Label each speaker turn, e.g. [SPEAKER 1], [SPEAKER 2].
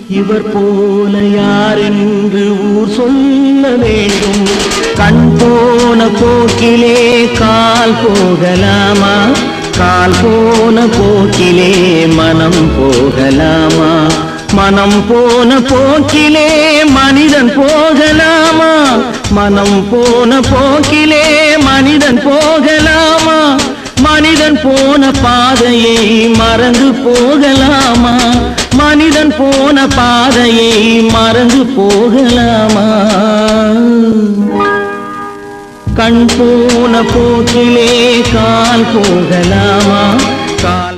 [SPEAKER 1] இவர் போல யார் என்று ஊர் சொல்ல வேண்டும். கண் போன போக்கிலே கால் போகலாமா, கால் போன போக்கிலே மனம் போகலாமா, மனம் போன போக்கிலே மனிதன் போகலாமா, மனம் போன போக்கிலே மனிதன் போகலாமா, மனிதன் போன பாதையை மறந்து போகலாமா, மனிதன் போன பாதையை மறந்து போகலாமா. கண் போன போக்கிலே கால் போகலாமா, கால்